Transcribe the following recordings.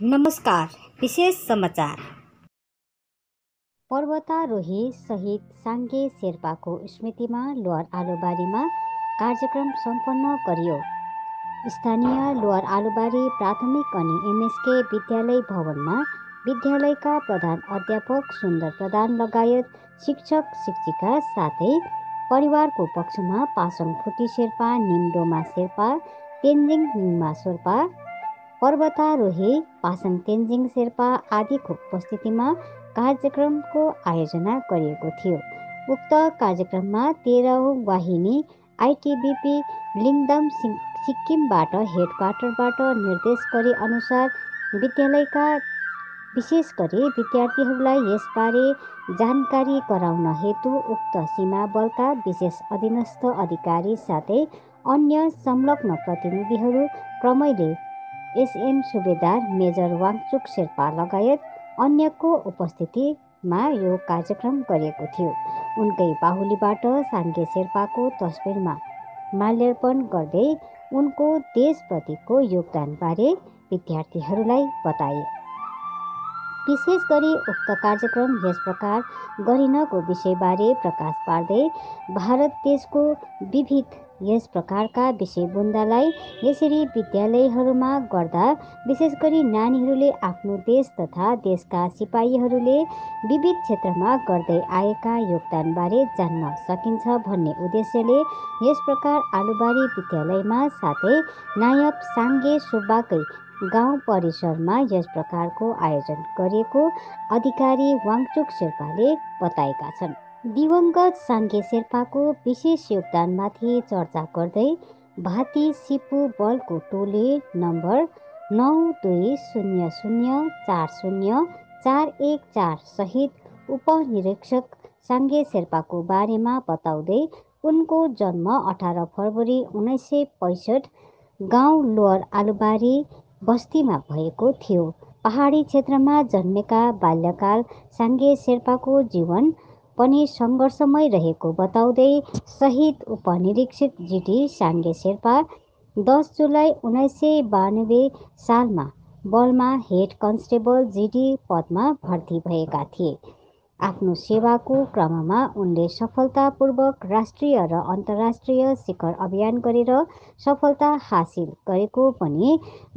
नमस्कार। विशेष समाचार। पर्वतारोही शहीद साङ्गे शेर्पाको स्मृतिमा लोअर आलुबारीमा कार्यक्रम सम्पन्न गरियो। स्थानीय लोअर आलुबारी प्राथमिक अनि एमएसके विद्यालय भवनमा विद्यालयका प्रधान अध्यापक सुन्दर प्रधान लगायत शिक्षक शिक्षिका साथै परिवारको पक्षमा पासङ फुटी शेर्पा, निमडोमा शेर्पा, तेन्जिङ निङमा शेर्पा, पर्वतारोही पासङ तेन्जिङ शेर्पा आदिको उपस्थितिमा कार्यक्रमको आयोजना गरिएको थियो। उक्त कार्यक्रममा 13औं वाहिनी आइटिबिपी लिङदाम सिक्किमबाट हेडक्वार्टरबाट निर्देश गरे अनुसार विद्यालयका विशेष गरी विद्यार्थीहरूलाई यसबारे जानकारी गराउन हेतु उक्त सीमा बलका विशेष अधीनस्थ अधिकारी साथै अन्य संलग्न प्रतिनिधिहरू क्रमैले एसएम सुबेदार, मेजर वाङचुक शेर्पा लगायत अन्यको उपस्थितिमा यो कार्यक्रम गरिएको थियो। उनकै बाहुलीबाट साङ्गे शेर्पाको तस्बिरमा माल्यार्पण गर्दै उनको देशप्रतिको योगदानबारे विद्यार्थीहरूलाई बताए। विशेष गरी उक्त कार्यक्रम यस प्रकार गरिनको विषयबारे प्रकाश पार्दै भारत देशको विविध यस प्रकारका विषयवस्तुलाई यसरी विद्यालयहरूमा गर्दा विशेष गरी नानीहरूले आफ्नो देश तथा देशका सिपाहीहरूले विविध क्षेत्रमा गर्दै आएका योगदानबारे जान्न सकिन्छ भन्ने उद्देश्यले यस प्रकार आलुबारी विद्यालयमा साथै नायब साङ्गे सुब्बाकै गाउँ परिसरमा यस प्रकारको आयोजन गरिएको अधिकारी वाङचुक शेर्पाले बताएका छन्। दिवंगत साङ्गे शेर्पाको विशेष योगदानमाथि चर्चा गर्दै भाती सिपु बलको टोली नम्बर 9200404114 सहित उपनिरीक्षक साङ्गे शेर्पाको बारेमा बताउँदै उनको जन्म 18 फरवरी 1965 गाउँ लोअर आलुबारी बस्तीमा भएको थियो। पहाडी क्षेत्रमा जन्मेका बाल्यकाल साङ्गे शेर्पाको जीवन पनि सङ्घर्षमय रहेको बताउँदै शहीद उपनिरीक्षक जीटी साङ्गे शेर्पा 10 जुलाई 1992 सालमा बलमा हेड कन्स्टेबल जीडी पदमा भर्ती भएका थिए। आफ्नो सेवाको क्रममा उनले सफलतापूर्वक राष्ट्रिय र अन्तर्राष्ट्रिय शिखर अभियान गरेर सफलता हासिल गरेको पनि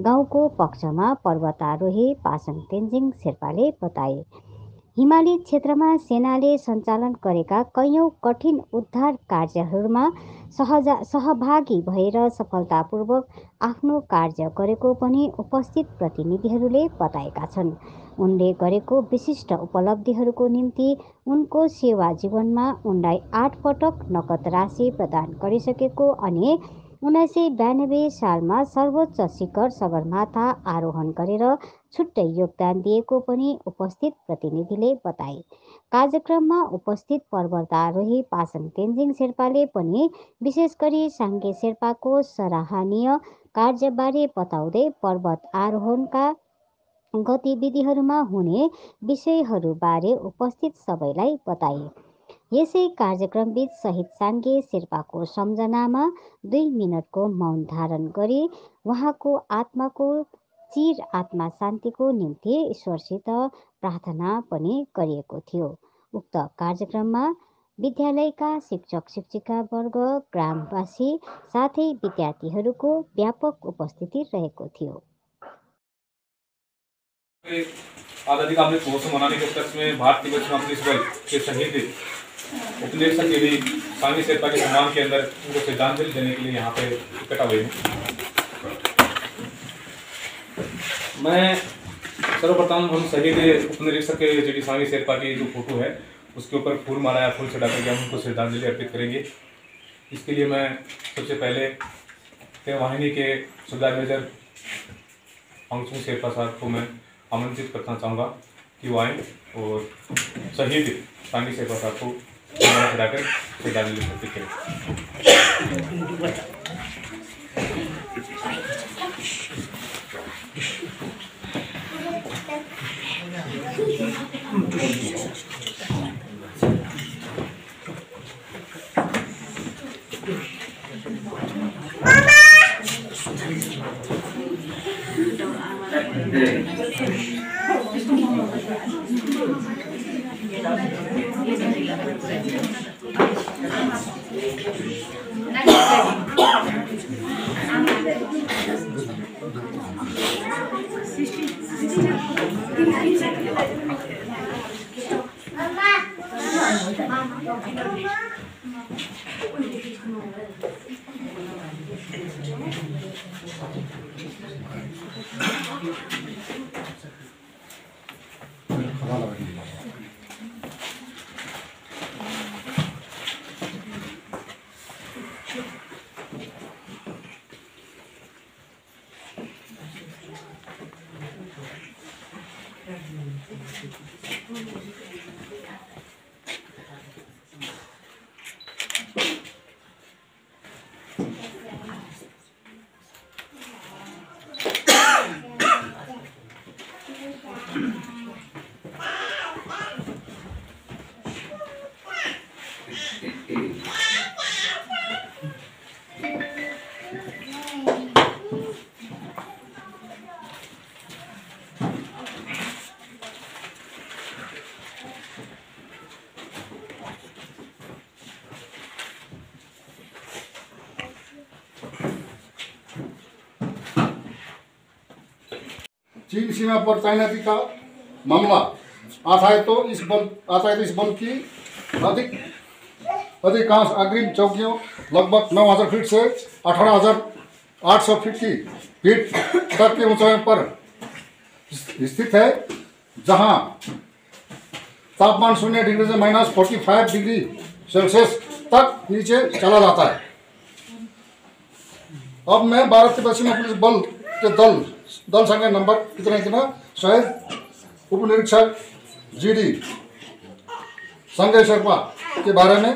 गाउँको पक्षमा पर्वतारोही पासङ तेन्जिङ शेर्पाले बताए। हिमाली क्षेत्रमा सेनाले सञ्चालन गरेका कैयौँ कठिन उद्धार कार्यहरूमा सहभागी भएर सफलतापूर्वक आफ्नो कार्य गरेको पनि उपस्थित प्रतिनिधिहरूले बताएका छन्। उनले गरेको विशिष्ट उपलब्धिहरूको निम्ति उनको सेवा जीवनमा उनलाई 8 पटक नगद राशि प्रदान गरिसकेको अनि 1992 सालमा सर्वोच्च शिखर सगरमाथा आरोहण गरेर छुट्टै योगदान दिएको पनि उपस्थित प्रतिनिधिले बताए। कार्यक्रममा उपस्थित पर्वतारोही पासङ तेन्जिङ शेर्पाले पनि विशेष गरी साङ्गे शेर्पाको सराहनीय कार्यबारे बताउँदै पर्वत आरोहणका गतिविधिहरूमा हुने विषयहरूबारे उपस्थित सबैलाई बताए। यसै कार्यक्रमबीच शहीद साङ्गे शेर्पाको सम्झनामा 2 मिनटको मौन धारण गरी उहाँको आत्माको चिर आत्मा शान्तिको निम्ति ईश्वरसित प्रार्थना पनि गरिएको थियो। उक्त कार्यक्रममा विद्यालयका शिक्षक शिक्षिका वर्ग, ग्रामवासी साथै विद्यार्थीहरूको व्यापक उपस्थिति रहेको थियो। आज़ादी का अमृत महोत्सव मनाने के उपलक्ष्य में भारतीय सीमा पुलिस बल के शहीद उपनिरीक्षक के लिए साङ्गे शेर्पा के सम्मान के अंदर उनको श्रद्धांजलि देने के लिए यहाँ पे इकट्ठा हुए हैं। मैं सर्वप्रथम हम शहीद उपनिरीक्षक के जीटी साङ्गे शेर्पा की जो फोटो है उसके ऊपर फूल माला या फूल चढ़ा करके हम उनको श्रद्धांजलि अर्पित करेंगे। इसके लिए मैं सबसे पहले 13 वाहिनी के सुबेदार मेजर वाङचुक शेर्पा साहब को मैं आमंत्रित करना चाहूँगा कि वो आएँ और शहीद साङ्गे शेर्पा साहब को चढ़ाकर श्रद्धांजलि अर्पित करें। चीन सीमा पर तैनाती का मामला आता है तो इस बल की अधिकांश अग्रिम चौकियों लगभग 9,000 फीट से 18,800 फीट तक की ऊंचाई पर स्थित है, जहां तापमान 0 डिग्री से -45 डिग्री सेल्सियस तक नीचे चला जाता है। अब मैं भारत के पश्चिमी पुलिस बल के दल संख्या नंबर कितना शहीद उप निरीक्षक जीडी संजय शेरपा के बारे में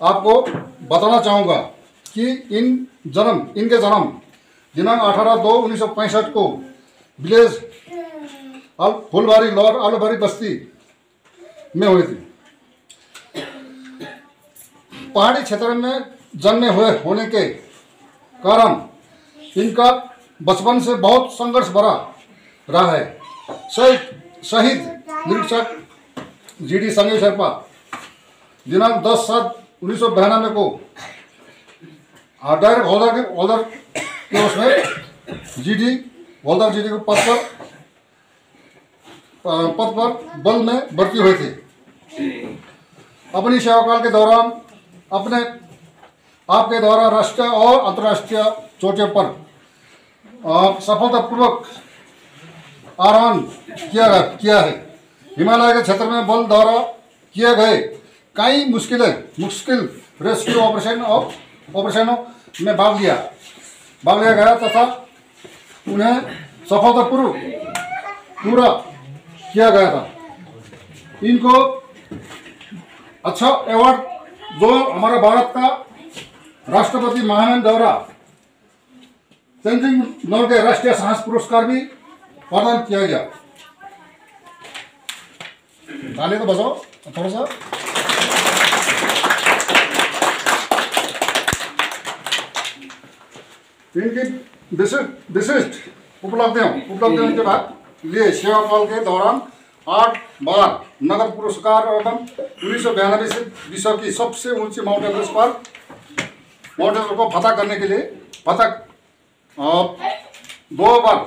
आपको बताना चाहूँगा कि इनके जन्म दिनांक 18/2/1965 को विलेज फुलबारी लोअर आलूबारी बस्ती में हुई थी। पहाड़ी क्षेत्र में जन्मे होने के कारण इनका बचपन से बहुत संघर्ष भरा रहा है। शहीद निरीक्षक जीडी संजय शेरपा दिनांक 10/7/1992 को डायरेक्ट हौलदार के उसमें हौलदार जीडी को पद पर बल में भर्ती हुए थे। अपनी सेवाकाल के दौरान आपके द्वारा राष्ट्रीय और अंतर्राष्ट्रीय चोटियों पर सफलतापूर्वक आरोहण किया है। हिमालय के क्षेत्र में बल द्वारा किए गए कई मुश्किल रेस्क्यू ऑपरेशनों में भाग लिया गया तथा उन्हें सफलतापूर्वक पूरा किया गया था। इनको अच्छा अवार्ड जो हमारा भारत का राष्ट्रपति महामहिम द्वारा तेंजिंग नोर्गे राष्ट्रीय साहस पुरस्कार भी प्रदान किया गया। ताली तो बजाओ थोड़ा सा। इनकी विशिष्ट उपलब्धियों के बाद लिए सेवाकाल के दौरान 8 बार नगद पुरस्कार एवं 1992 से विश्व की सबसे ऊंची माउंट एवरेस्ट को फतह करने के लिए 2 बार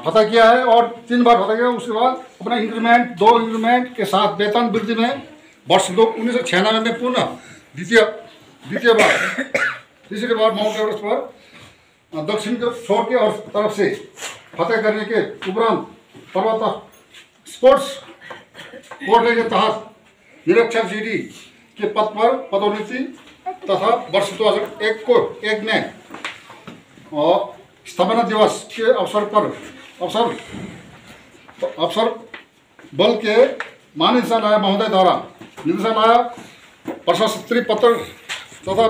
फतह किया है और 3 बार फतह किया। उसके बाद अपना दो इंक्रीमेंट के साथ वेतन वृद्धि में वर्ष 1996 में पुनः तीसरी बार माउंट एवरेस्ट पर दक्षिण के छोर के और तरफ से फतह करने के उपरांत पर्वत स्पोर्ट्स कोटे के तहत निरीक्षक जीडी के पद पर पदोन्नति तथा वर्ष 2001 में स्थापना दिवस के अवसर बल के महानिदेशालय महोदय द्वारा निदेशालय प्रशस्ति पत्र तथा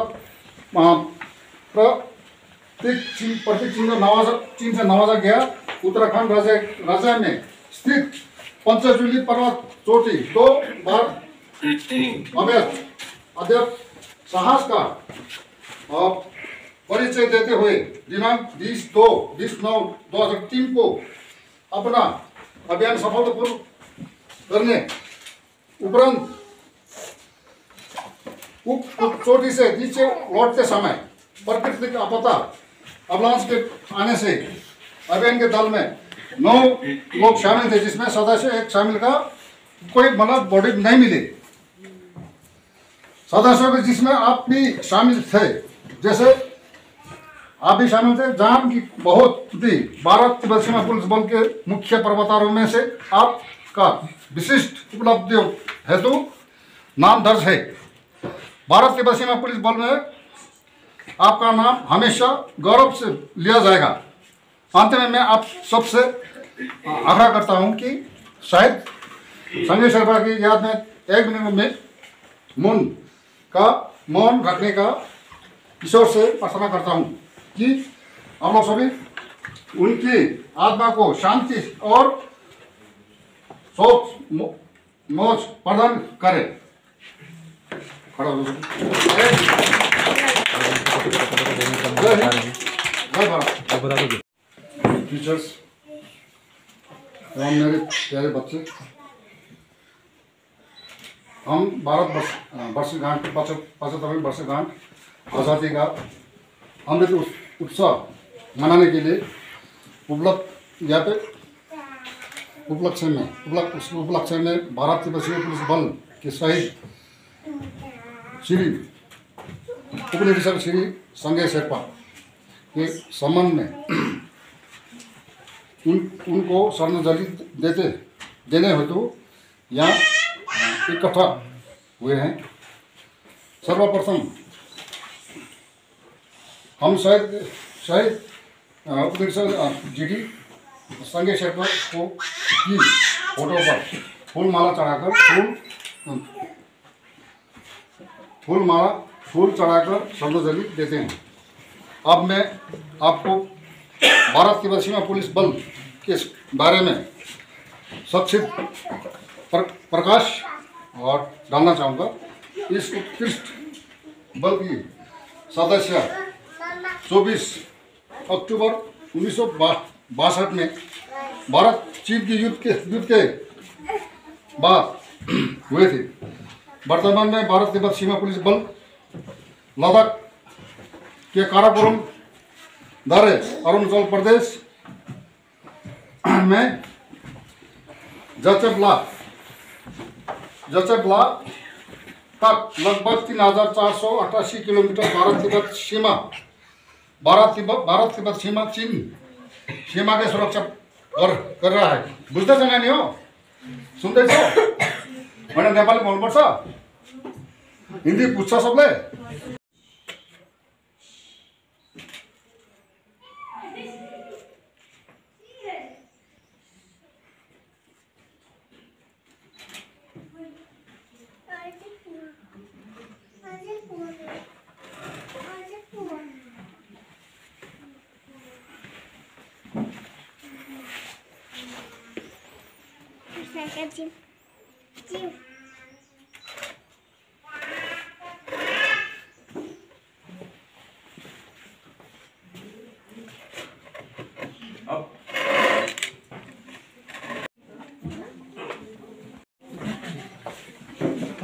प्रतीक चिन्ह से नवाजा गया। उत्तराखंड राज्य में स्थित पंचचूली पर्वत चोटी 2 बार अध्यक्ष साहस का परिचय परिचय देते हुए दिनांक 20/9/2003 को अपना अभियान सफलतापूर्वक करने उपरांत चोटी से नीचे लौटते समय प्राकृतिक आपदा अवलांच के आने से अभियान के दल में 9 लोग शामिल थे, जिसमें सदस्य एक शामिल का कोई मतलब बॉडी नहीं मिली। सदस्यों के जिसमें आप भी शामिल थे, जैसे आप भी शामिल थे, जहां की बहुत थी। भारत तिब्बत सीमा पुलिस बल के मुख्य पर्वतारोहण में से आपका विशिष्ट उपलब्धियों हेतु नाम दर्ज है। भारत तिब्बत सीमा पुलिस बल में आपका नाम हमेशा गौरव से लिया जाएगा। अंत में मैं आप सबसे आग्रह करता हूं कि शायद संजय शेरपा की याद में 1 मिनट में मौन रखने का ईश्वर से प्रार्थना करता हूं कि हम लोग सभी उनकी आत्मा को शांति और शोक मोक्ष प्रदान करें। खड़ा हो जाओ। जय भारत। टीचर्स एवं मेरे प्यारे बच्चे, हम भारत वर्षगांठ 75वीं वर्षगांठ आज़ादी का अमृत उत्सव मनाने के लिए उपलक्ष्य में भारत तिब्बत सीमा पुलिस बल के शहीद श्री उपनिरीक्षक श्री संजय शेरपा के सम्मान में उनको श्रद्धांजलि देने हेतु यहाँ इकट्ठा हुए हैं। सर्वप्रथम हम शहीद उपनिरीक्षक GD संजय शेरपा को की फोटो पर फूल चढ़ाकर श्रद्धांजलि देते हैं। अब मैं आपको भारत तिब्बत सीमा पुलिस बल के बारे में संक्षिप्त प्रकाश और डालना चाहूँगा। इस उत्कृष्ट बल की सदस्य 24 अक्टूबर 1962 में भारत चीन की युद्ध के बाद हुए थे। वर्तमान में भारत तिब्बत सीमा पुलिस बल लद्दाख के काराकोरम दारे अरुणाचल प्रदेश में जचेबला तक लगभग 3488 किलोमीटर भारत तिब्बत सीमा चीन सीमा के सुरक्षा कर रहा है। बुझ्दैछ नानी हो? सुन्दैछ? मैले नेपाली बोल्नुपर्छ? हिन्दी बुझ्छ सबले?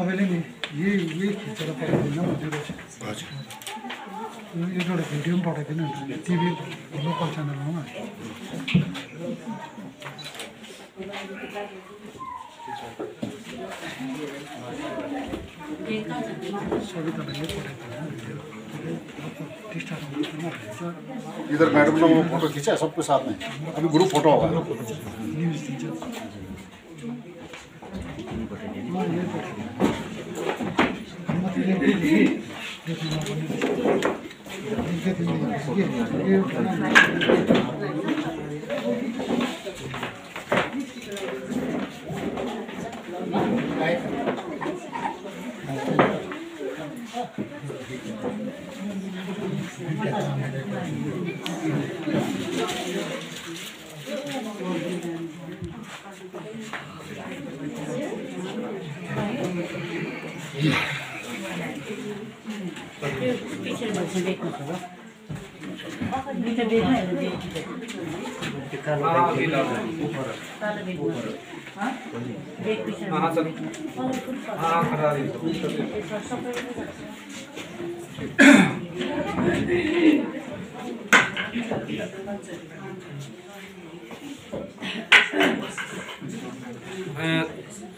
तपाईँले नि यही खिचेर पठाइदिनु एउटा भिडियो पनि पठाइदिनु टिभी लोकल च्यानलमा। सबै तपाईँले इधर मैडम लोग फोटो खींचा सबके साथ में, अभी ग्रुप फोटो होगा। न्युज दिन्छ।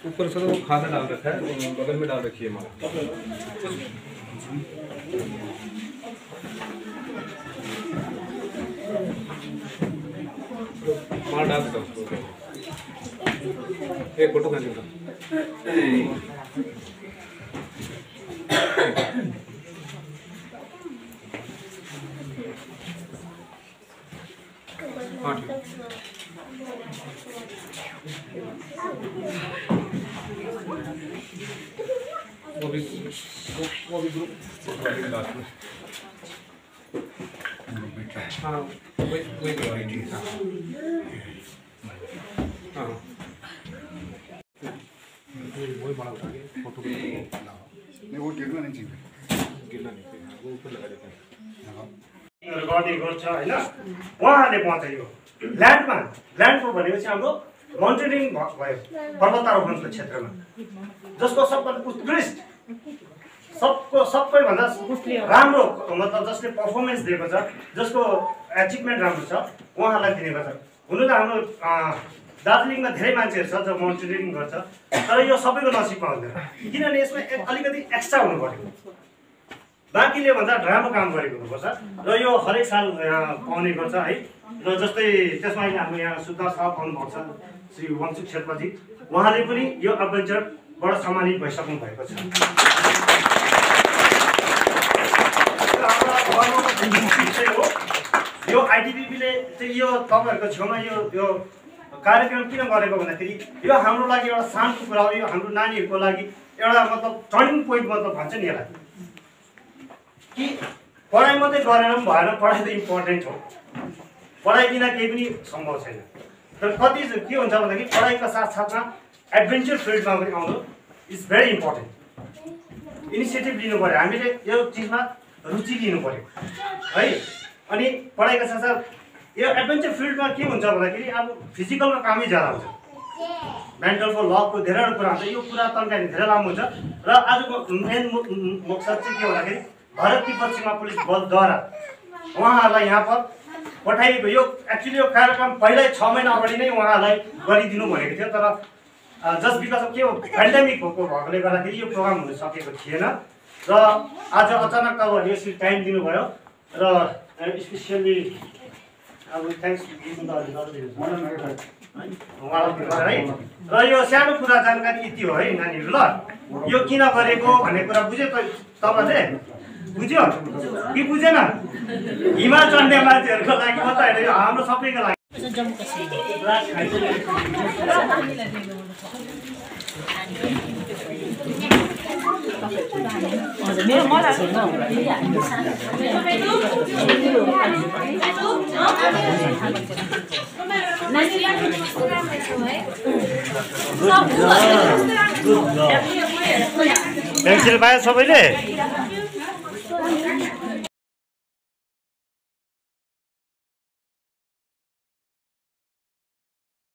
ऊपर से वो खाना डाल रखा है, बगल में डाल रखी है माला। माला डाल दो उसको। एक फोटो खींच लो। हाँ ठीक। वो भी ग्रुप लास्ट में। हाँ वही करवाई थी। हाँ वही बड़ा उठा के फोटो नहीं, वो गिरना नहीं चाहिए, गिरना नहीं चाहिए, वो ऊपर लगा देते हैं। गर्ने गर्छ हैन। उहाँहरूले बतायो ल्यान्डको भनेपछि हाम्रो माउन्टेनिङ भयो पर्वतारोहणको क्षेत्रमा, जसको सबभन्दा उत्कृष्ट सबैभन्दा राम्रो मतलब जसले पर्फर्मेन्स दिएको छ, जसको एचिभमेन्ट राम्रो छ, उहाँलाई दिने गर्छ। हुनु त हाम्रो दार्जिलिङमा धेरै मान्छेहरू छ जो माउन्टेनिङ गर्छ, तर यो सबैको नसिबमा हुँदैन, किनभने यसमा अलिकति एक्स्ट्रा हुनु पर्यो। बाँकीले भन्दा राम्रो काम गरेको हुनुपर्छ र यो हरेक साल पाउने गर्छ है। र जस्तै त्यसमा हाम्रो यहाँ सुधार साहब आउनुभएको छ, श्री वंशु शेर्पाजी, उहाँले पनि यो एडभेन्चरबाट सम्मानित भइसक्नु भएको छ। यो आइटिबिपीले चाहिँ यो तपाईँहरूको छेउमा यो कार्यक्रम किन गरेको भन्दाखेरि यो हाम्रो लागि एउटा शान्तिको कुरा हो। यो हाम्रो नानीहरूको लागि एउटा मतलब टर्निङ पोइन्ट मतलब भन्छ नि यसलाई, कि पढाइ मात्रै गरेर पनि भएन, पढाइ त इम्पोर्टेन्ट हो, पढाइ बिना केही पनि सम्भव छैन। तर कति के हुन्छ भन्दाखेरि पढाइको साथसाथमा एडभेन्चर फिल्डमा पनि आउनु इज भेरी इम्पोर्टेन्ट। इनिसिएटिभ लिनु पऱ्यो, हामीले यो चिजमा रुचि लिनु पऱ्यो है। अनि पढाइको साथसाथ यो एडभेन्चर फिल्डमा के हुन्छ भन्दाखेरि अब फिजिकलमा कामै ज्यादा हुन्छ, मेन्टलको लको धेरैवटा कुरा हुन्छ। यो कुरा तन्काइने धेरै लामो हुन्छ र आजको मेन मकसद चाहिँ के भन्दाखेरि भारत तिब्बत सीमा पुलिस बलद्वारा उहाँहरूलाई यहाँ पर पठाइएको यो एक्चुअली यो कार्यक्रम पहिल्यै 6 महिना अगाडि नै उहाँहरूलाई गरिदिनु भनेको थियो, तर जस्ट बिकज अफ के हो पेन्डेमिक भएको भएकोले गर्दाखेरि यो प्रोग्राम हुन सकेको थिएन। र आज अचानक अब यसरी टाइम दिनुभयो र स्पेसियली अब थ्याङ्क्स दिनु त है। र यो सानो कुरा जानकारी यति हो है नानीहरू। ल यो किन गरेको भन्ने कुरा बुझ्यो तपाईँले? बुझ्यो कि बुझेन? हिमाल चढ्ने मान्छेहरूको लागि मात्रै होइन, यो हाम्रो सबैको लागि। पेन्सिल पायो सबैले?